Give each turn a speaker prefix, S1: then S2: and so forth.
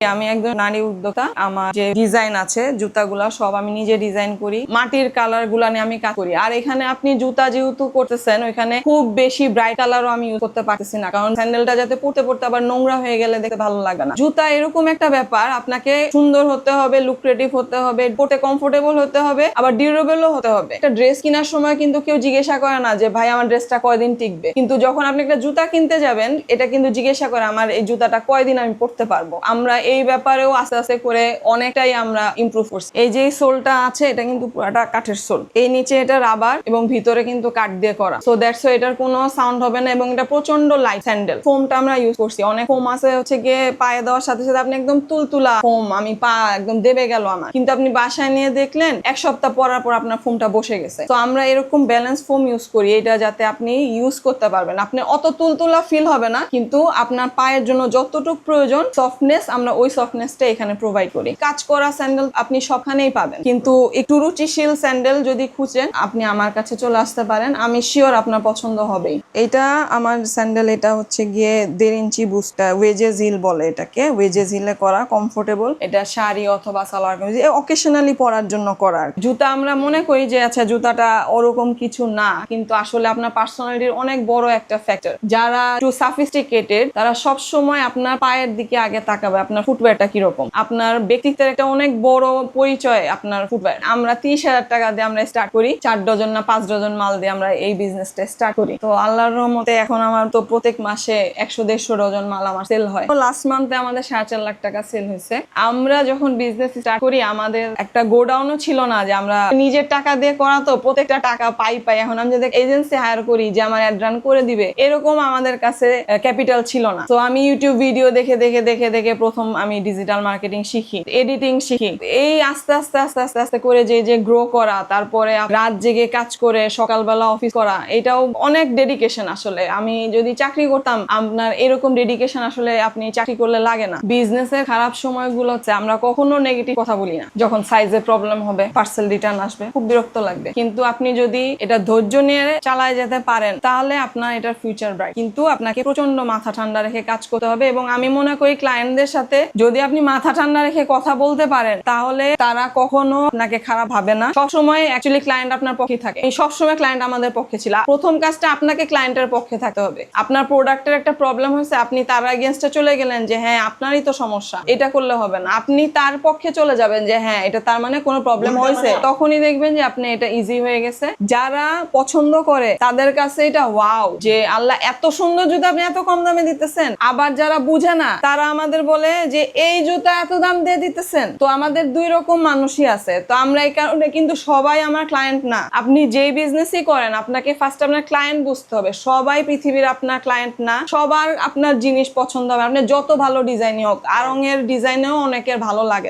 S1: আমি একজন নারী উদ্যোক্তা। আমার যে ডিজাইন আছে জুতাগুলা সব আমি নিজে ডিজাইন করি, মাটির কালার গুলা নিয়ে আমি কাজ করি। আর এখানে আপনি জুতা যেহেতু করতেছেন, ওইখানে খুব বেশি ব্রাইট কালারও আমি ইউজ করতে পারতেছি না, কারণ স্যান্ডেলটা যাতে পড়তে পড়তে আবার নোংরা হয়ে গেলে দেখতে ভালো লাগে না। জুতা এরকম একটা ব্যাপার, আপনাকে সুন্দর হতে হবে, লুক্রেটিভ হতে হবে, পড়তে কমফোর্টেবল হতে হবে, আবার ডিউরেবলও হতে হবে। একটা ড্রেস কেনার সময় কিন্তু কেউ জিজ্ঞাসা করে না যে ভাই আমার ড্রেসটা কয়দিন টিকবে, কিন্তু যখন আপনি একটা জুতা কিনতে যাবেন এটা কিন্তু জিজ্ঞাসা করে আমার এই জুতাটা কয়দিন আমি পড়তে পারবো। আমরা এই ব্যাপারেও আস্তে আস্তে করে অনেকটাই আমরা ইমপ্রুভ করছি। এই যে সোলটা আছে এটা কিন্তু পুরোটা কাঠের সোল, এই নিচে এটা রাবার এবং ভিতরে কিন্তু কাঠ দিয়ে করা, সো দ্যাটস এটার কোনো সাউন্ড হবে না এবং এটা প্রচন্ড লাইট স্যান্ডেল। ফোমটা আমরা ইউজ করছি, অনেক ফোম আছে হচ্ছে গিয়ে পায়ে দেওয়ার সাথে সাথে আপনি একদম তুলতুলা ফোম, আমি পা একদম দেবে গেল আমার, কিন্তু আপনি বাসায় নিয়ে দেখলেন এক সপ্তাহ পরার পর আপনার ফোমটা বসে গেছে। তো আমরা এরকম ব্যালেন্স ফোম ইউজ করি, এটা যাতে আপনি ইউজ করতে পারবেন, আপনি অত তুলতুলা ফিল হবে না, কিন্তু আপনার পায়ের জন্য যতটুকু প্রয়োজন সফটনেস আমরা ওই সফটনেসটা এখানে প্রোভাইড করি। কাজ করা স্যান্ডেল আপনি সবখানেই পাবেন, কিন্তু একটু রুচিশীল স্যান্ডেল যদি খুঁজেন আপনি আমার কাছে চলে আসতে পারেন, আমি শিওর আপনার পছন্দ হবেই। এটা আমার স্যান্ডেল, এটা হচ্ছে গিয়ে 1.5 ইঞ্চি বুস্টার, ওয়েজেস হিল বলে এটাকে, ওয়েজেস হিলে করা, কমফোর্টেবল। এটা শাড়ি অথবা সালোয়ার কামিজ অকেশনালি পরার জন্য করা। জুতা আমরা মনে করি যে আচ্ছা জুতাটা ওরকম কিছু না, কিন্তু আসলে আপনার পার্সোনালিটির অনেক বড় একটা ফ্যাক্টর। যারা একটু সফিস্টিকেটেড তারা সব সময় আপনার পায়ের দিকে আগে তাকাবে, আপনার ফুটওয়্যারটা কিরকম, আপনার ব্যক্তিত্বের একটা অনেক বড় পরিচয় আপনার ফুটওয়্যার। আমরা 30,000 টাকা দিয়ে আমরা স্টার্ট করি, 4 ডজন না 5 ডজন মাল দিয়ে আমরা এই বিজনেসটা স্টার্ট করি। তো আল্লাহর রহমতে এখন আমার তো প্রত্যেক মাসে 100-150 ডজন মাল আমার সেল হয়। তো লাস্ট মান্থে আমাদের 4.5 লাখ টাকা সেল হয়েছে। আমরা যখন বিজনেস স্টার্ট করি আমাদের একটা গোডাউনও ছিল না, যে আমরা নিজের টাকা দিয়ে করা, তো প্রত্যেকটা টাকা পাই। এখন আমি যদি এজেন্সি হায়ার করি যে আমার অ্যাড রান করে দিবে, এরকম আমাদের কাছে ক্যাপিটাল ছিল না। তো আমি ইউটিউব ভিডিও দেখে দেখে দেখে দেখে প্রথম আমি ডিজিটাল মার্কেটিং শিখি, এডিটিং শিখি। এই আস্তে আস্তে আস্তে আস্তে আস্তে করে যে গ্রো করা, তারপরে রাত জেগে কাজ করে সকালবেলা অফিস করা, এটাও অনেক ডেডিকেশন। আসলে আমি যদি চাকরি করতাম, আপনার এরকম ডেডিকেশন আসলে আপনি চাকরি করলে লাগে না। বিজনেসের খারাপ সময়গুলো হচ্ছে আমরা কখনো নেগেটিভ কথা বলি না, যখন সাইজে প্রবলেম হবে, পার্সেল রিটার্ন আসবে, খুব বিরক্ত লাগবে, কিন্তু আপনি যদি এটা ধৈর্য নিয়ে চালায় যেতে পারেন তাহলে আপনার এটার ফিউচার ব্রাইট। কিন্তু আপনাকে প্রচন্ড মাথা ঠান্ডা রেখে কাজ করতে হবে, এবং আমি মনে করি ক্লায়েন্টদের সাথে যদি আপনি মাথা ঠান্ডা রেখে কথা বলতে পারেন তাহলে তারা কখনো আপনাকে খারাপ ভাবে না। সবসময় অ্যাকচুয়ালি ক্লায়েন্ট আপনার পক্ষে থাকে, এই সবসময় ক্লায়েন্ট আমাদের পক্ষে ছিল। প্রথম কাজটা আপনাকে ক্লায়েন্টের পক্ষে থাকতে হবে। আপনার প্রোডাক্টের একটা প্রবলেম হয়েছে, আপনি তার এগেইনস্টে চলে গেলেন যে হ্যাঁ আপনারই তো সমস্যা, এটা করলে হবে না, আপনি তার পক্ষে চলে যাবেন যে হ্যাঁ এটা তার মানে কোনো প্রবলেম হয়েছে, তখনই দেখবেন যে আপনি এটা ইজি হয়ে গেছে। যারা পছন্দ করে তাদের কাছে এটা ওয়াও, যে আল্লাহ এত সুন্দর জুতা আপনি এত কম দামে দিতেছেন। আবার যারা বুঝে না তারা আমাদের বলে যে এই জুতা এত দাম দিয়ে দিতেছেন। তো আমাদের 2 রকম মানুষই আছে। তো আমরা এই কারণে কিন্তু সবাই আমার ক্লায়েন্ট না। আপনি যেই বিজনেসই করেন আপনাকে ফার্স্ট আপনার ক্লায়েন্ট বুঝতে হবে। সবাই পৃথিবীর আপনার ক্লায়েন্ট না, সবার আপনার জিনিস পছন্দ হবে, আপনি যত ভালো ডিজাইনই হোক। আড়ং এর ডিজাইনেও অনেকের ভালো লাগে।